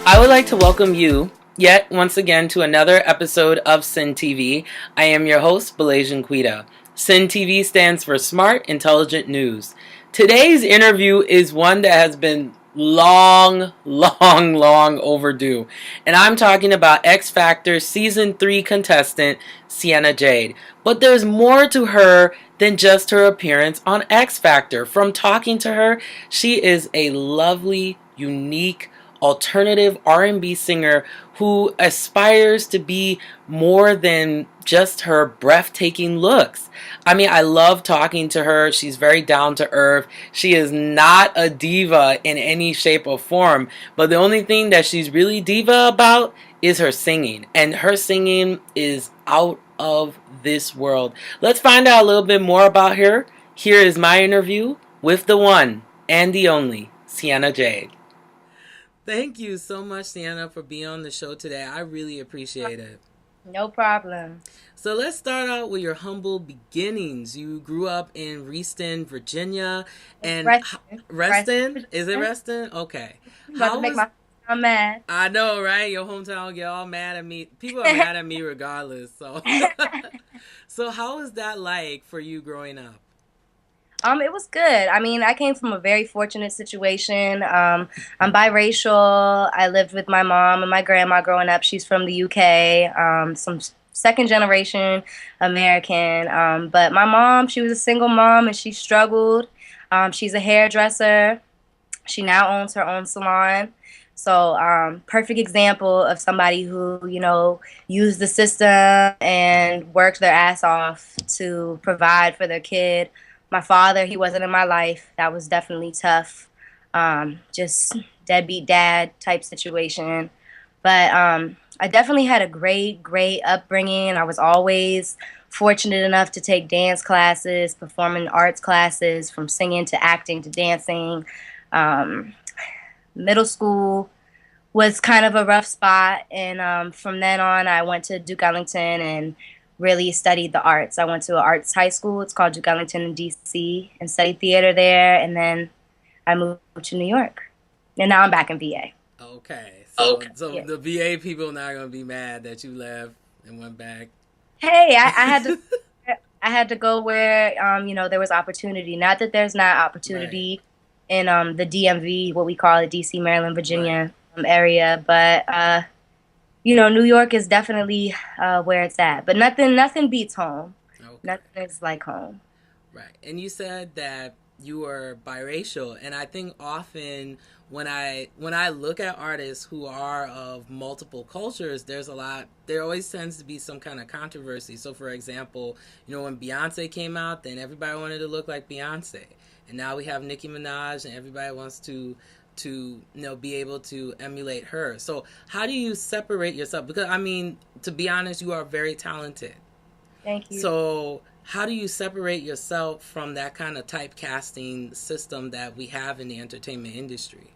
I would like to welcome you yet once again to another episode of Sin TV. I am your host, Balajan Quita. Sin TV stands for Smart Intelligent News. Today's interview is one that has been long overdue. And I'm talking about X Factor Season 3 contestant CiennaJade. But there's more to her than just her appearance on X Factor. From talking to her, she is a lovely, unique, alternative R&B singer who aspires to be more than just her breathtaking looks. I mean, I love talking to her. She's very down to earth. She is not a diva in any shape or form, but the only thing that she's really diva about is her singing, and her singing is out of this world. Let's find out a little bit more about her. Here is my interview with the one and the only CiennaJade. Thank you so much, Sienna, for being on the show today. I really appreciate it. No problem. So let's start out with your humble beginnings. You grew up in Reston, Virginia, and Reston. Reston? Is it Reston? Okay. I'm about to make my I'm mad. I know, right? Your hometown get all mad at me. People are mad at me regardless. So, so how was that like for you growing up? It was good. I mean, I came from a very fortunate situation. I'm biracial. I lived with my mom and my grandma growing up. She's from the UK, some second generation American. But my mom, she was a single mom and she struggled. She's a hairdresser. She now owns her own salon. So, perfect example of somebody who, used the system and worked their ass off to provide for their kid. My father, he wasn't in my life. That was definitely tough. Just deadbeat dad type situation. But I definitely had a great upbringing. I was always fortunate enough to take dance classes, performing arts classes, from singing to acting to dancing. Um, Middle school was kind of a rough spot, and from then on, I went to Duke Ellington and really studied the arts. I went to an arts high school. It's called Duke Ellington in D.C. and studied theater there, and then I moved to New York, and now I'm back in VA. Okay. So, Okay. so Yeah. the VA people not gonna be mad that you left and went back. Hey, I had to. I had to go where there was opportunity. Not that there's not Right. opportunity in the DMV, what we call it, DC, Maryland, Right. Virginia area, but New York is definitely where it's at. But nothing beats home. Okay. Nothing is like home. Right. And you said that you were biracial, and I think often when I look at artists who are of multiple cultures, there always tends to be some kind of controversy. So for example, when Beyonce came out, then everybody wanted to look like Beyonce. And now we have Nicki Minaj and everybody wants to be able to emulate her. So how do you separate yourself? Because I mean, to be honest, you are very talented. Thank you. So, how do you separate yourself from that kind of typecasting system that we have in the entertainment industry?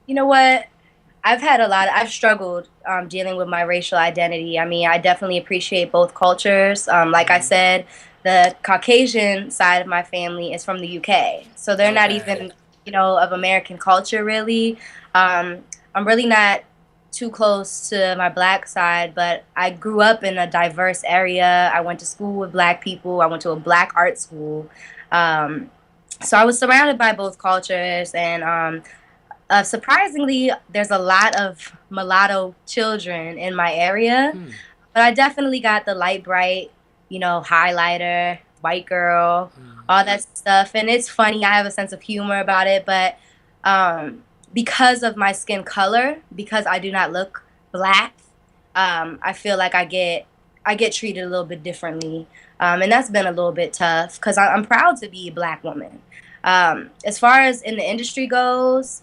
You know what? I've struggled dealing with my racial identity. I mean, I definitely appreciate both cultures. Like I Hmm. said, the Caucasian side of my family is from the UK. So they're not Okay. even, of American culture really. I'm really not too close to my black side, but I grew up in a diverse area. I went to school with black people. I went to a black art school. Um, so I was surrounded by both cultures, and surprisingly, there's a lot of mulatto children in my area, Hmm. but I definitely got the light bright, highlighter, white girl, all that stuff. And it's funny, I have a sense of humor about it, but um, because of my skin color, because I do not look black, I feel like I get treated a little bit differently, and that's been a little bit tough because I'm proud to be a black woman. As far as in the industry goes,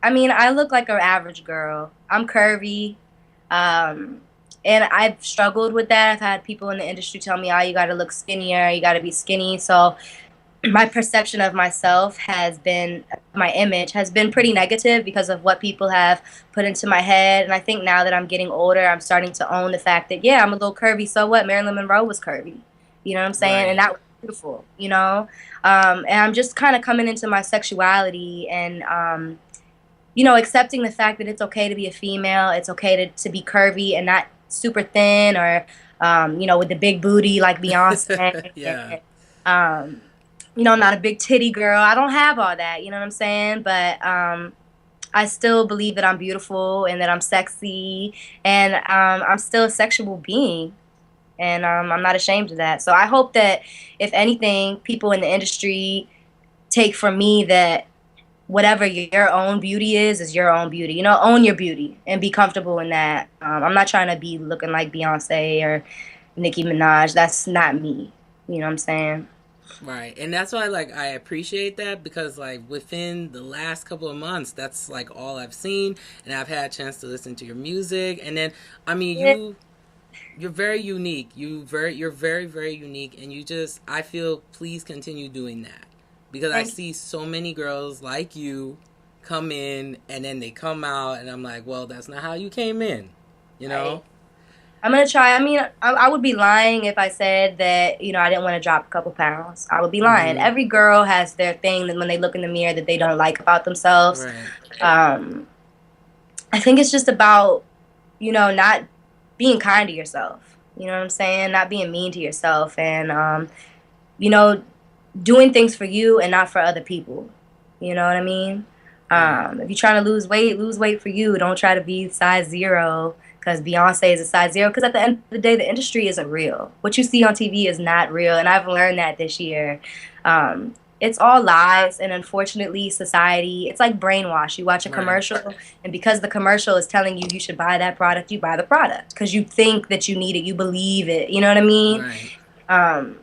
I mean, I look like an average girl. I'm curvy. Um, and I've struggled with that. I've had people in the industry tell me, oh, you got to look skinnier, you got to be skinny. So my perception of myself my image has been pretty negative because of what people have put into my head. And I think now that I'm getting older, I'm starting to own the fact that, yeah, I'm a little curvy. So what? Marilyn Monroe was curvy. You know what I'm saying? And Right. that was beautiful. And I'm just kind of coming into my sexuality and, accepting the fact that it's okay to be a female, it's okay to be curvy and not super thin or, with the big booty like Beyonce. Yeah. Um, not a big titty girl. I don't have all that, you know what I'm saying? But I still believe that I'm beautiful and that I'm sexy and I'm still a sexual being. And I'm not ashamed of that. So I hope that, if anything, people in the industry take from me that whatever your own beauty is your own beauty. Own your beauty and be comfortable in that. I'm not trying to be looking like Beyonce or Nicki Minaj. That's not me. You know what I'm saying? Right. And that's why like I appreciate that because like within the last couple of months that's like all I've seen and I've had a chance to listen to your music and then I mean Yeah. you're very unique. You're very very unique and you just I feel please continue doing that. Because I Thank see so many girls like you come in and then they come out and I'm like, "Well, that's not how you came in." You you. know? I'm gonna try. I mean, I would be lying if I said that, I didn't want to drop a couple pounds. I would be lying. Mhm. Every girl has their thing that when they look in the mirror that they don't like about themselves. Right. Um, I think it's just about, not being kind to yourself. You know what I'm saying? Not being mean to yourself and, you know, doing things for you and not for other people. You know what I mean? Right. If you're trying to lose weight for you. Don't try to be size zero because Beyonce is a size zero. Because at the end of the day, the industry isn't real. What you see on TV is not real, and I've learned that this year. Um, it's all lies, and unfortunately, society, it's like brainwash. You watch a Right. commercial, and because the commercial is telling you you should buy that product, you buy the product because you think that you need it, you believe it. You know what I mean? Right. Um,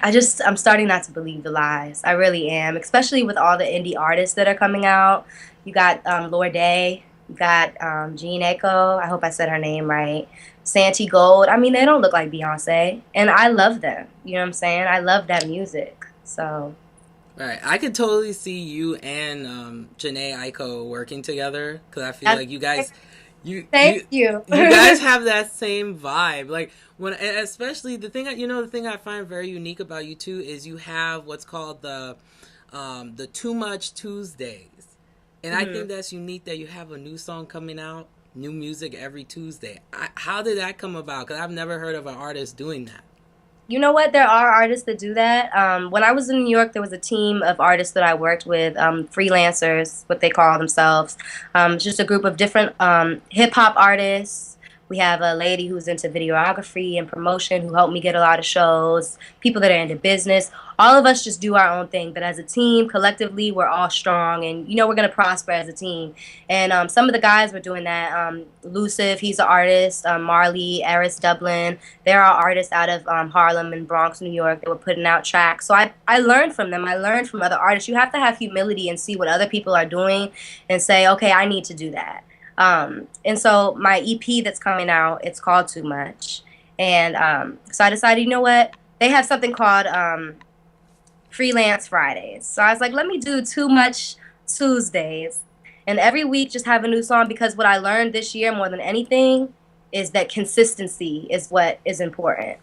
I'm starting not to believe the lies. I really am, especially with all the indie artists that are coming out. You got Lord Day, you got Jean Echo. I hope I said her name right. Santi Gold. I mean, they don't look like Beyonce, and I love them. You know what I'm saying? I love that music. So Right. I could totally see you and Janae Aiko working together because I feel that's, like you guys, you thank you you. you guys have that same vibe. Like when, and especially the thing I find very unique about you too is you have what's called the Too Much Tuesdays, and I think Mhm. that's unique that you have a new song coming out, new music every Tuesday. How did that come about? Because I've never heard of an artist doing that. You know what? There are artists that do that. When I was in New York, there was a team of artists that I worked with, freelancers, what they call themselves. Just a group of different hip hop artists. We have a lady who's into videography and promotion who helped me get a lot of shows, people that are into business. All of us just do our own thing, but as a team, collectively, we're all strong and, we're going to prosper as a team. And some of the guys were doing that. Luciv, he's an artist. Marley, Eris, Dublin. There are artists out of Harlem and Bronx, New York that were putting out tracks. So I learned from them. I learned from other artists. You have to have humility and see what other people are doing and say, okay, I need to do that. And so my EP that's coming out, it's called Too Much. And so I decided, you know what? They have something called Freelance Fridays. So I was like, let me do Too Much Tuesdays. And every week just have a new song because what I learned this year more than anything is that consistency is what is important.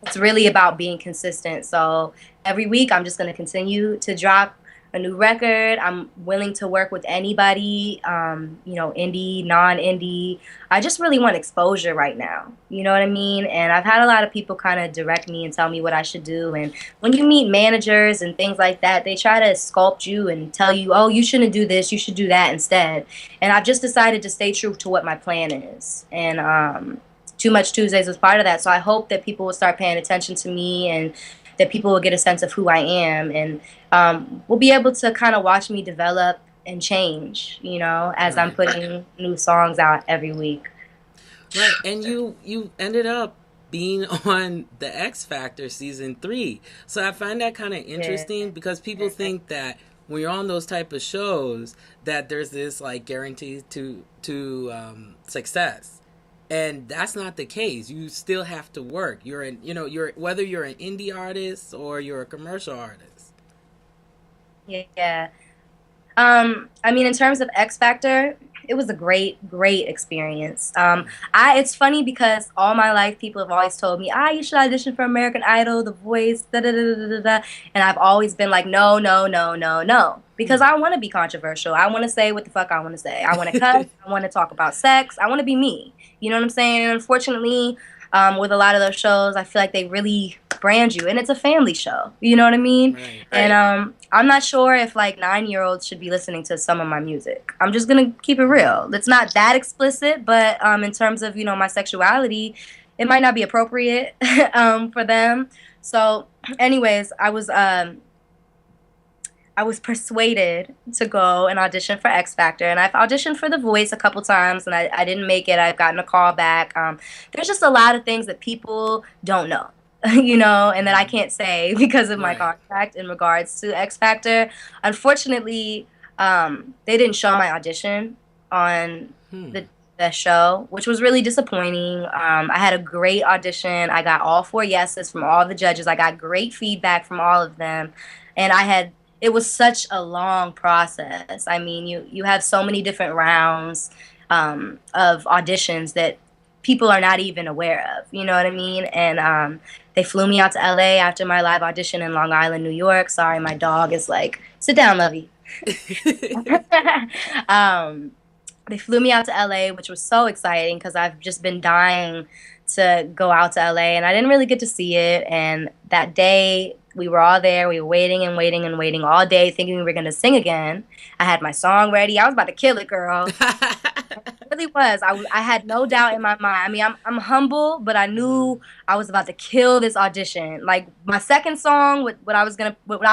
It's really about being consistent. So every week, I'm just going to continue to drop a new record. I'm willing to work with anybody, indie, non-indie. I just really want exposure right now. You know what I mean? And I've had a lot of people kind of direct me and tell me what I should do. And when you meet managers and things like that, they try to sculpt you and tell you, oh, you shouldn't do this, you should do that instead. And I've just decided to stay true to what my plan is. And Too Much Tuesdays was part of that. So I hope that people will start paying attention to me and that people will get a sense of who I am and will be able to kind of watch me develop and change, as I'm Right. putting new songs out every week. Right, and you ended up being on the X Factor season 3. So I find that kind of Yeah. interesting because people think that when you're on those type of shows that there's this like guarantee to success. And that's not the case. You still have to work. You're whether you're an indie artist or you're a commercial artist. Yeah. I mean, in terms of X Factor, it was a great experience. It's funny because all my life people have always told me, you should audition for American Idol, The Voice, da da da da da da, and I've always been like, no, no, no, no, no, because Hmm. I want to be controversial. I want to say what the fuck I want to say. I want to cuss. I want to talk about sex. I want to be me. You know what I'm saying? And unfortunately, with a lot of those shows, I feel like they really brand you, and it's a family show. You know what I mean? Right. And I'm not sure if like 9-year-olds should be listening to some of my music. I'm just gonna keep it real. It's not that explicit, but in terms of my sexuality, it might not be appropriate for them. So, anyways, I was persuaded to go and audition for X Factor, and I've auditioned for The Voice a couple times, and I didn't make it. I've gotten a call back. There's just a lot of things that people don't know, and that I Mhm. can't say because of my Right. contract in regards to X Factor. Unfortunately, they didn't show my audition on Hmm. the show, which was really disappointing. I had a great audition. I got all 4 yeses from all the judges. I got great feedback from all of them, and it was such a long process. I mean, you have so many different rounds of auditions that people are not even aware of. You know what I mean? And they flew me out to LA after my live audition in Long Island, New York. Sorry, my dog is like, sit down, Lovey. um, they flew me out to LA, which was so exciting because I've just been dying to go out to LA, and I didn't really get to see it. And that day, we were all there. We were waiting and waiting and waiting all day, thinking we were going to sing again. I had my song ready. I was about to kill it, girl. It really was. I had no doubt in my mind. I mean, I'm humble, but I Mhm. knew I was about to kill this audition. Like my second song, what I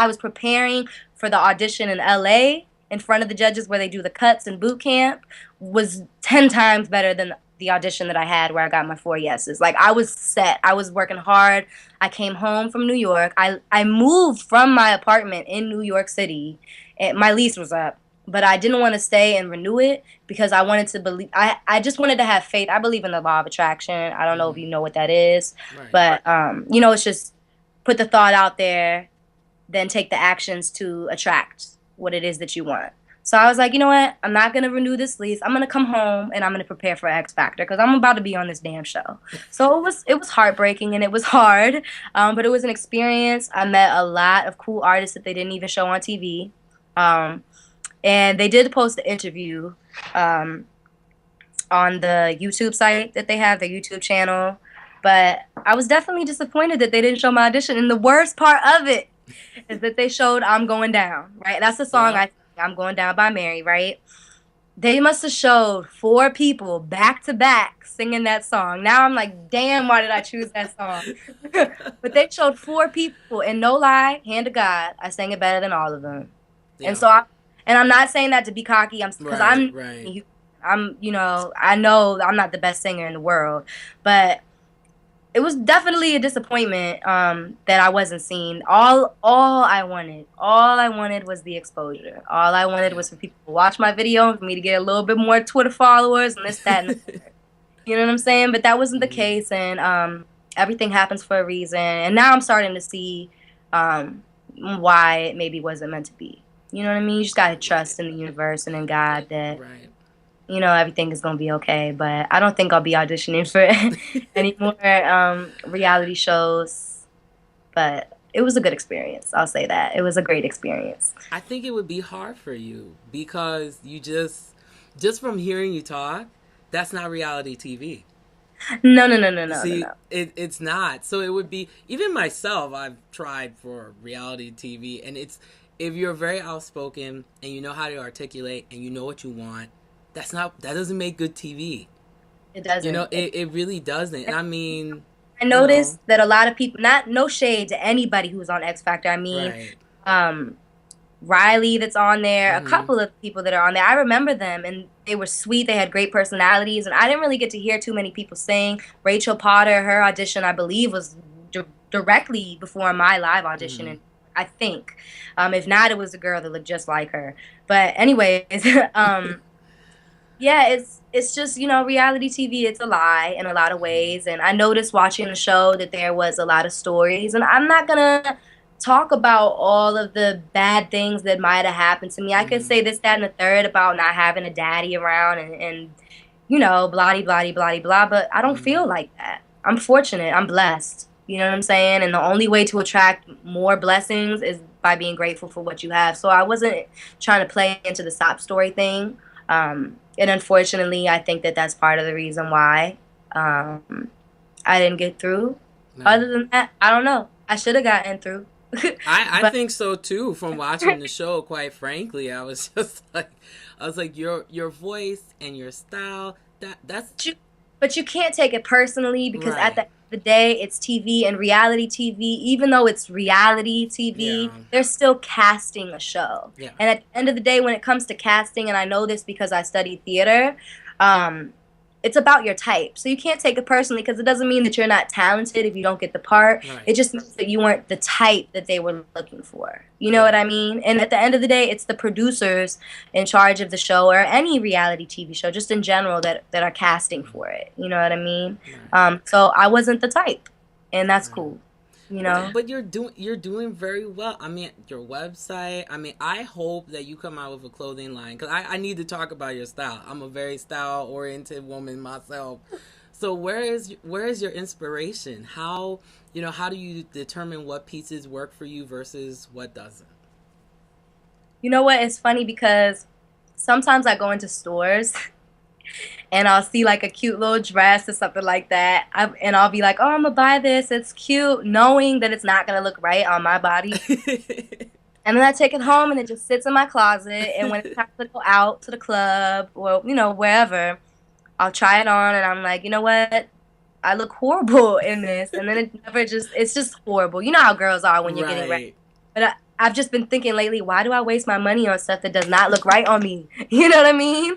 was preparing for the audition in LA in front of the judges where they do the cuts and boot camp was 10 times better than the audition that I had where I got my 4 yeses. Like I was set. I was working hard. I came home from New York. I moved from my apartment in New York City. And my lease was up, but I didn't want to stay and renew it because I wanted to believe. I just wanted to have faith. I believe in the law of attraction. I don't know if Mhm. you know what that is, Right. but it's just put the thought out there, then take the actions to attract what it is that you want. So I was like, you know what? I'm not gonna renew this lease. I'm gonna come home and I'm gonna prepare for X Factor because I'm about to be on this damn show. So it was heartbreaking and it was hard, but it was an experience. I met a lot of cool artists that they didn't even show on TV, um, and they did post the interview um, on the YouTube site that they have, their YouTube channel. But I was definitely disappointed that they didn't show my audition. And the worst part of it is that they showed I'm Going Down, right? That's the song I Yep. sing, I'm Going Down by Mary, right? They must have showed 4 people back to back singing that song. Now I'm like, damn, why did I choose that song? But they showed 4 people, and no lie, hand to God, I sang it better than all of them. And Yeah. so I'm not saying that to be cocky. Because Right. Right. I know I'm not the best singer in the world, but it was definitely a disappointment that I wasn't seen. All I wanted was the exposure. All I wanted Yeah. was for people to watch my video and for me to get a little bit more Twitter followers and this, that, and the third. You know what I'm saying? But that wasn't the Mhm. case, and everything happens for a reason. And now I'm starting to see why it maybe wasn't meant to be. You know what I mean? You just gotta Right. trust in the universe and in God that Right. everything is gonna be okay. But I don't think I'll be auditioning for any more reality shows. But it was a good experience. I'll say that it was a great experience. I think it would be hard for you because you just from hearing you talk, that's not reality TV. No, no, no, no, no, no, See, no. it's not. So it would be even myself. I've tried for reality TV, and it's if you're very outspoken and you know how to articulate and you know what you want, that doesn't make good TV. It You know, doesn't. it really doesn't. And I mean, I you know, noticed that a lot of people, not no shade to anybody who's on X Factor. I mean, right. um, Riley that's on there, a Mm-hmm. couple of people that are on there. I remember them and they were sweet. They had great personalities, and I didn't really get to hear too many people sing. Rachel Potter, her audition, I believe, was directly before my live audition, Mm-hmm. and I think, if not, it was a girl that looked just like her. But anyways, yeah, it's just, reality TV, it's a lie in a lot of Mm-hmm. ways. And I noticed watching the show that there was a lot of stories. And I'm not gonna talk about all of the bad things that might have happened to me. I could Mm-hmm. say this, that, and the third about not having a daddy around and you know, blah, blah, blah, blah, but I don't Mm-hmm. feel like that. I'm fortunate. I'm blessed. You know what I'm saying? And the only way to attract more blessings is by being grateful for what you have. So I wasn't trying to play into the sob story thing. And unfortunately, I think that that's part of the reason why I didn't get through. Right. Other than that, I don't know. I should have gotten through. I But think so too. From watching the show, quite frankly, I was just like, I was like, your voice and your style. That's you, but you can't take it personally because at the right. end of the day, it's TV and reality TV. Even though it's reality Yeah. TV, they're still casting a show. Yeah. And at the end of the day, when it comes to casting, and I know this because I studied theater, um, it's about your type. So you can't take it personally because it doesn't mean that you're not talented if you don't get the part. Right. It just means that you weren't the type that they were looking for. You know what Right. I mean? And at the end of the day, it's the producers in charge of the show or any reality TV show, just in general, that are casting for it. You know what I mean? Right. So I wasn't the type, and that's Right. cool. You know? But you're doing very well. I mean, your website. I mean, I hope that you come out with a clothing line because I need to talk about your style. I'm a very style oriented woman myself. So where is your inspiration? How do you determine what pieces work for you versus what doesn't? You know what? It's funny because sometimes I go into stores and I'll see like a cute little dress or something like that, and I'll be like, "Oh, I'm gonna buy this. It's cute," knowing that it's not gonna look right on my body. And then I take it home and it just sits in my closet. And when it's time to go out to the club or, you know, wherever, I'll try it on and I'm like, you know what? I look horrible in this. And then it's just horrible. You know how girls are when you're getting ready. Right. But I've just been thinking lately, why do I waste my money on stuff that does not look right on me? You know what I mean?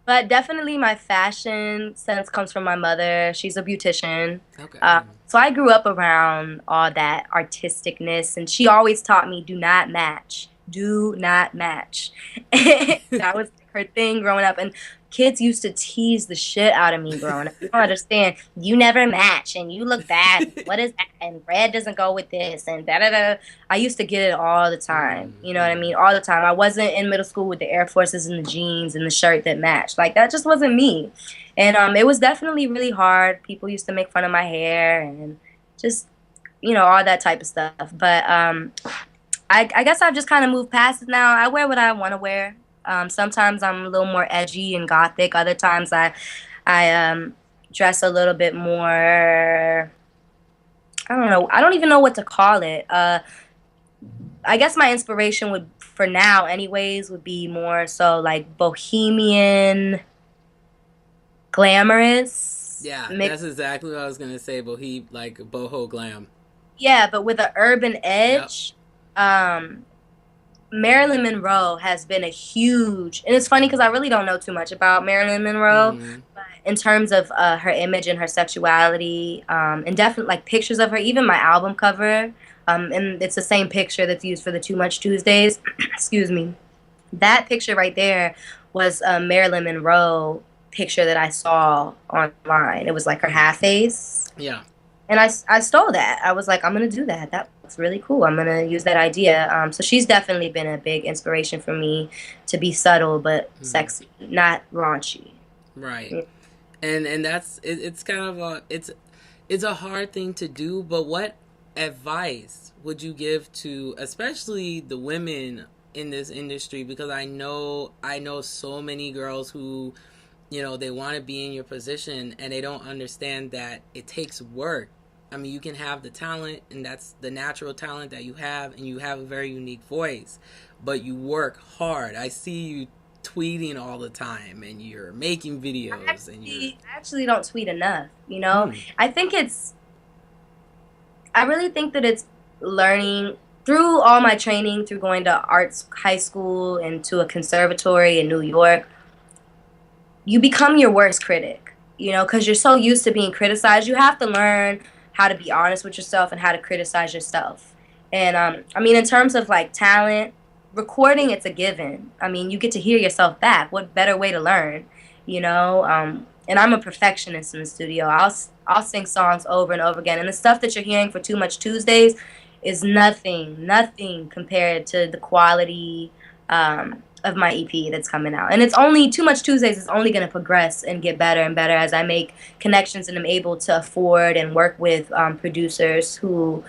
But definitely my fashion sense comes from my mother. She's a beautician. Okay. So I grew up around all that artisticness, and she always taught me do not match. Do not match. That was her thing growing up. And kids used to tease the shit out of me growing up. You don't understand. You never match, and you look bad. What is that? And red doesn't go with this, and da da da. I used to get it all the time. You know what I Mm-hmm. mean? All the time. I wasn't in middle school with the Air Forces and the jeans and the shirt that matched. Like that just wasn't me. And it was definitely really hard. People used to make fun of my hair and just, you know, all that type of stuff. But I guess I've just kind of moved past it now. I wear what I want to wear. Sometimes I'm a little more edgy and gothic. Other times I dress a little bit more. I don't know. I don't even know what to call it. I guess my inspiration would, for now, anyways, would be more so like bohemian, glamorous Yeah, mix. that's exactly what I was gonna say. Like boho glam. Yeah, but with an urban Yep. edge. Um, Marilyn Monroe has been a huge, and it's funny because I really don't know too much about Marilyn Monroe, Mm-hmm. but in terms of her image and her sexuality, and definitely like pictures of her, even my album cover, and it's the same picture that's used for the Too Much Tuesdays. Excuse me. That picture right there was a Marilyn Monroe picture that I saw online. It was like her half face. Yeah. And I stole that. I was like, I'm gonna do that. That looks really cool. I'm gonna use that idea. So she's definitely been a big inspiration for me to be subtle but Mm-hmm. sexy, not raunchy. Right. And it's kind of it's a hard thing to do. But what advice would you give to especially the women in this industry? Because I know so many girls who they want to be in your position and they don't understand that it takes work. I mean, you can have the talent, and that's the natural talent that you have, and you have a very unique voice, but you work hard. I see you tweeting all the time, and you're making videos, and you're. I actually don't tweet enough. You know, Hmm. I think it's. I really think that it's learning through all my training, through going to arts high school and to a conservatory in New York. You become your worst critic, you know, because you're so used to being criticized. You have to learn how to be honest with yourself and how to criticize yourself. And I mean, in terms of like talent, recording, it's a given. I mean, you get to hear yourself back. What better way to learn, you know? And I'm a perfectionist in the studio. I'll sing songs over and over again. And the stuff that you're hearing for Too Much Tuesdays, is nothing compared to the quality of my EP that's coming out. And it's only Too Much Tuesdays is only going to progress and get better and better as I make connections and I'm able to afford and work with producers who,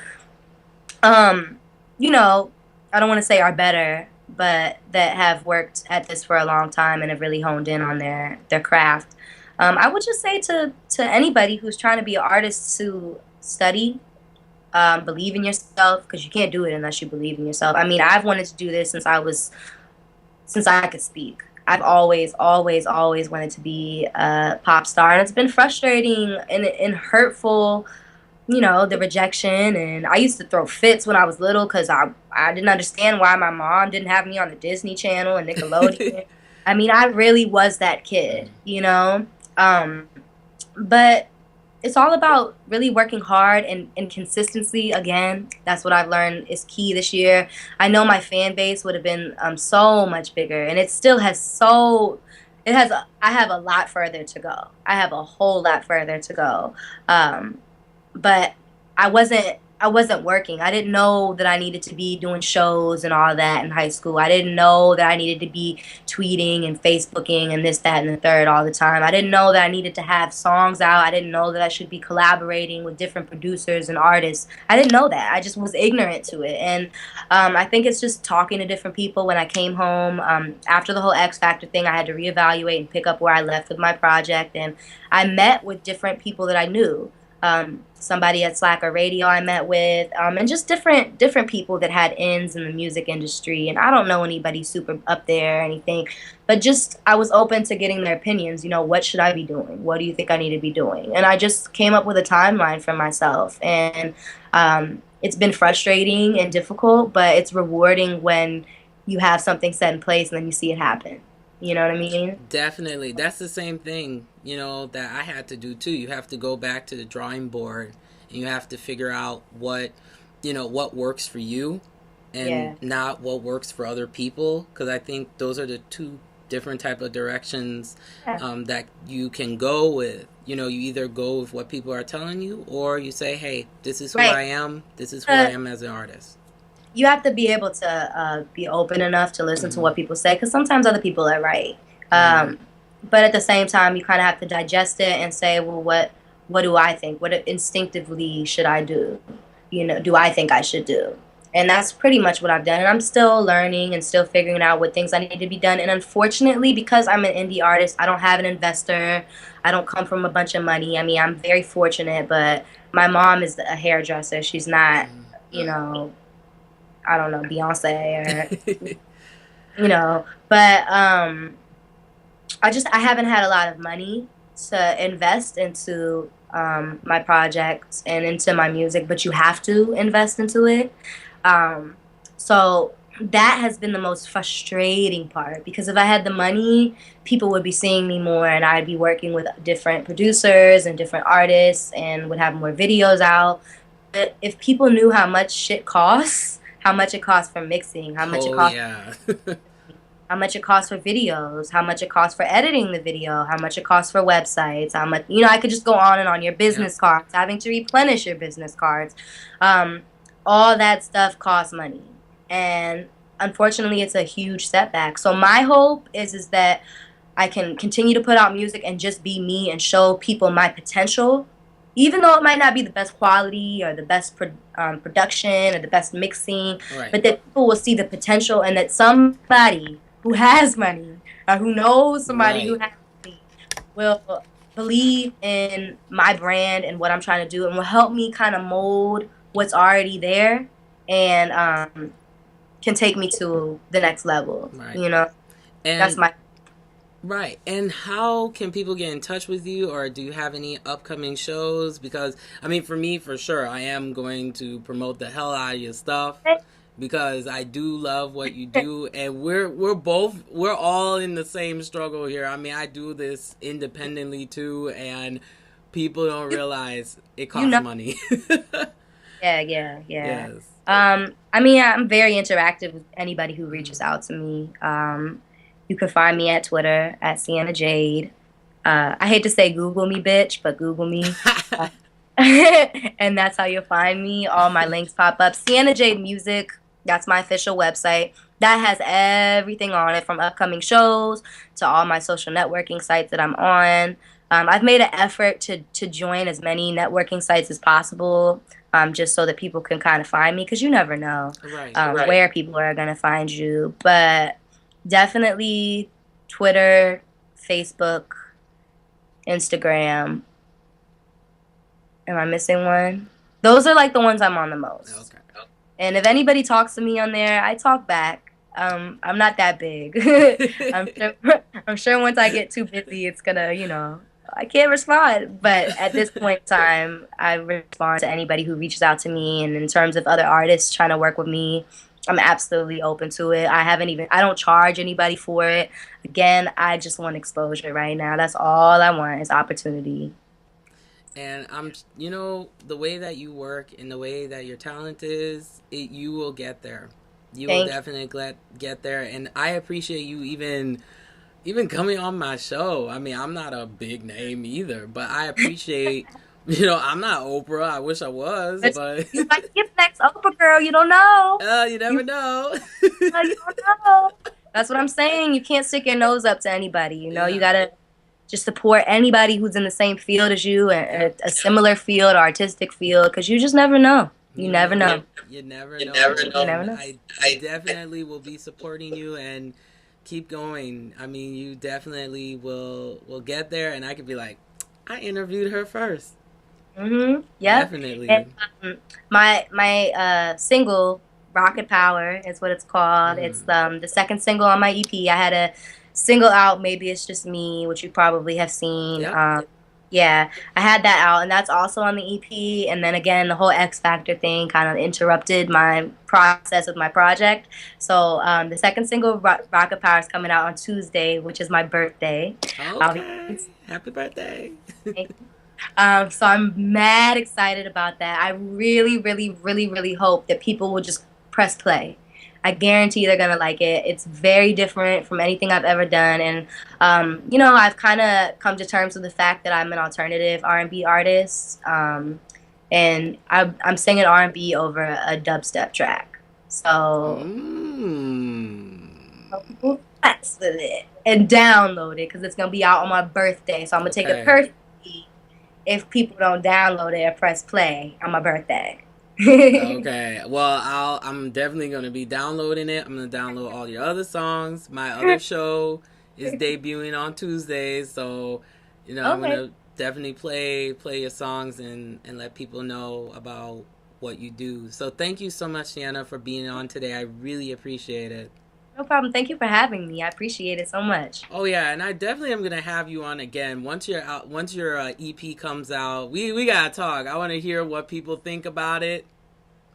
um, you know, I don't want to say are better, but that have worked at this for a long time and have really honed in on their craft. I would just say to anybody who's trying to be an artist to study, believe in yourself because you can't do it unless you believe in yourself. I mean, I've wanted to do this since I could speak. I've always wanted to be a pop star, and it's been frustrating and hurtful, the rejection. And I used to throw fits when I was little because I didn't understand why my mom didn't have me on the Disney Channel and Nickelodeon. I mean, I really was that kid. Um, but it's all about really working hard and consistency. Again, that's what I've learned is key this year. I know my fan base would have been so much bigger, and it still has I have a lot further to go. I have a whole lot further to go. But I wasn't working. I didn't know that I needed to be doing shows and all that in high school. I didn't know that I needed to be tweeting and Facebooking and this, that, and the third all the time. I didn't know that I needed to have songs out. I didn't know that I should be collaborating with different producers and artists. I didn't know that. I just was ignorant to it. And I think it's just talking to different people. When I came home, after the whole X Factor thing, I had to reevaluate and pick up where I left with my project. And I met with different people that I knew, somebody at Slacker Radio I met with, and just different people that had ends in the music industry. And I don't know anybody super up there or anything, but just I was open to getting their opinions. What should I be doing? What do you think I need to be doing? And I just came up with a timeline for myself. And it's been frustrating and difficult, but it's rewarding when you have something set in place and then you see it happen. You know what I mean? Definitely. That's the same thing, that I had to do too. You have to go back to the drawing board and you have to figure out what works for you and Yeah. not what works for other people. Because I think those are the two different type of directions Yeah. that you can go with. You either go with what people are telling you or you say, hey, this is who Right. I am. This is who I am as an artist. You have to be able to be open enough to listen to Mm-hmm. what people say because sometimes other people are right. Mm-hmm. But at the same time, you kind of have to digest it and say, well, what do I think? What instinctively should I do? Do I think I should do? And that's pretty much what I've done. And I'm still learning and still figuring out what things I need to be done. And unfortunately, because I'm an indie artist, I don't have an investor. I don't come from a bunch of money. I mean, I'm very fortunate, but my mom is a hairdresser. She's not, you know, I don't know, Beyonce but I haven't had a lot of money to invest into my projects and into my music, but you have to invest into it. Um, so that has been the most frustrating part because if I had the money, people would be seeing me more and I'd be working with different producers and different artists and would have more videos out. But if people knew how much shit costs, how much it costs for mixing, Oh, yeah. how much it costs for videos, how much it costs for editing the video, how much it costs for websites, how much, I could just go on and on. Your Yep. business cards, having to replenish your business cards. Um, all that stuff costs money. And unfortunately, it's a huge setback. So my hope is that I can continue to put out music and just be me and show people my potential, even though it might not be the best quality or the best production or the best mixing, Right. but that people will see the potential and that somebody who has money or who knows somebody who Right. has money will believe in my brand and what I'm trying to do and will help me kind of mold what's already there and can take me to the next level. Right. That's And my. right. And how can people get in touch with you, or do you have any upcoming shows? Because, I mean, for me, for sure, I am going to promote the hell out of your stuff because I do love what you do, and we're all in the same struggle here. I mean, I do this independently too, and people don't realize it You costs know. money. Yeah. Yes. I mean, I'm very interactive with anybody who reaches out to me. You can find me at Twitter at CiennaJade. I hate to say Google me, bitch, but Google me. And that's how you'll find me. All my links pop up. Sienna Jade Music, that's my official website. That has everything on it from upcoming shows to all my social networking sites that I'm on. I've made an effort to join as many networking sites as possible, just so that people can kind of find me because you never know Right. where people are going to find you. But definitely Twitter, Facebook, Instagram. Am I missing one? Those are like the ones I'm on the most. Okay. And if anybody talks to me on there, I talk back. I'm not that big. I'm sure, I'm sure once I get too busy, it's gonna, I can't respond. But at this point in time, I respond to anybody who reaches out to me. And in terms of other artists trying to work with me, I'm absolutely open to it. I don't charge anybody for it. Again, I just want exposure right now. That's all I want is opportunity. And the way that you work and the way that your talent is, you will get there. You will Thank definitely get there. And I appreciate you even coming on my show. I mean, I'm not a big name either, but I appreciate. I'm not Oprah. I wish I was, you. but You might get next Oprah girl. You don't know. you never know. You don't know. That's what I'm saying. You can't stick your nose up to anybody. You Yeah. gotta just support anybody who's in the same field as you, Yep. a similar field, artistic field, because you just never know. You never know. You never You know. never And know. I definitely will be supporting you and keep going. I mean, you definitely will get there, and I could be like, I interviewed her first. Yep. And Definitely. my single, Rocket Power, is what it's called. It's Mm. the second single on my EP. I had a single out, Maybe It's Just Me, which you probably have seen. Yep. Yeah, I had that out, and that's also on the EP. And then again, the whole X Factor thing kind of interrupted my process with my project. So the second single, Rocket Power, is coming out on Tuesday, which is my birthday. I'll be Okay. Happy birthday. so I'm mad excited about that. I really, really, really, really hope that people will just press play. I guarantee they're gonna like it. It's very different from anything I've ever done, and I've kind of come to terms with the fact that I'm an alternative R&B artist, and I'm singing R&B over a dubstep track. So Mm. flex with it and download it because it's gonna be out on my birthday. So I'm gonna take it Okay. personally if people don't download it and press play on my birthday. Okay. Well, I'm definitely going to be downloading it. I'm going to download all your other songs. My other show is debuting on Tuesdays, so I'm going Okay, to definitely play your songs and let people know about what you do. So thank you so much, Sienna, for being on today. I really appreciate it. no problem. Thank you for having me. I appreciate it so much. Oh yeah, and I definitely am gonna have you on again once you're out. Once your EP comes out, we gotta talk. I want to hear what people think about it,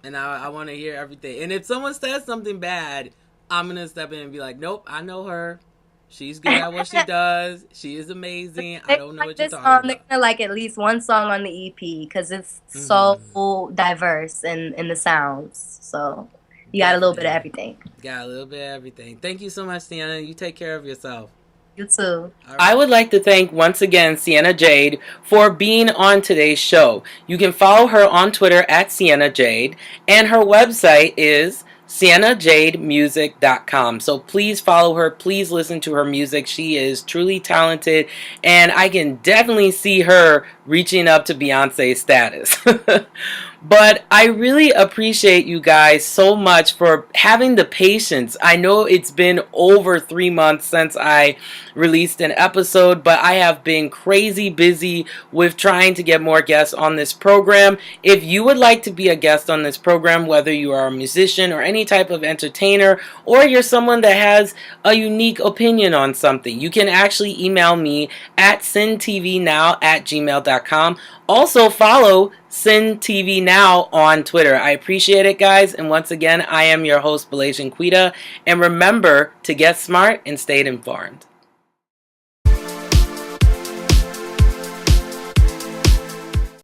and I want to hear everything. And if someone says something bad, I'm gonna step in and be like, "Nope, I know her. She's good at what she does. She is amazing. I They don't know like what you're this talking song. They're about." gonna like at least one song on the EP because it's Hmm. so diverse in the sounds. So you got a little bit of Definitely everything. got a little bit of everything. Thank you so much, Sienna. You take care of yourself. You too. All I right. would would like to thank once again Sienna Jade for being on today's show. You can follow her on Twitter at Sienna Jade, and her website is CiennaJadeMusic.com. So please follow her. Please listen to her music. She is truly talented, and I can definitely see her reaching up to Beyonce status. But I really appreciate you guys so much for having the patience. I know it's been over 3 months since I released an episode, but I have been crazy busy with trying to get more guests on this program. If you would like to be a guest on this program, whether you are a musician or any type of entertainer, or you're someone that has a unique opinion on something, you can actually email me at sintvnow@gmail.com. Also follow Sin TV Now on Twitter. I appreciate it, guys. And once again, I am your host, Belasian Quita. And remember to get smart and stay informed.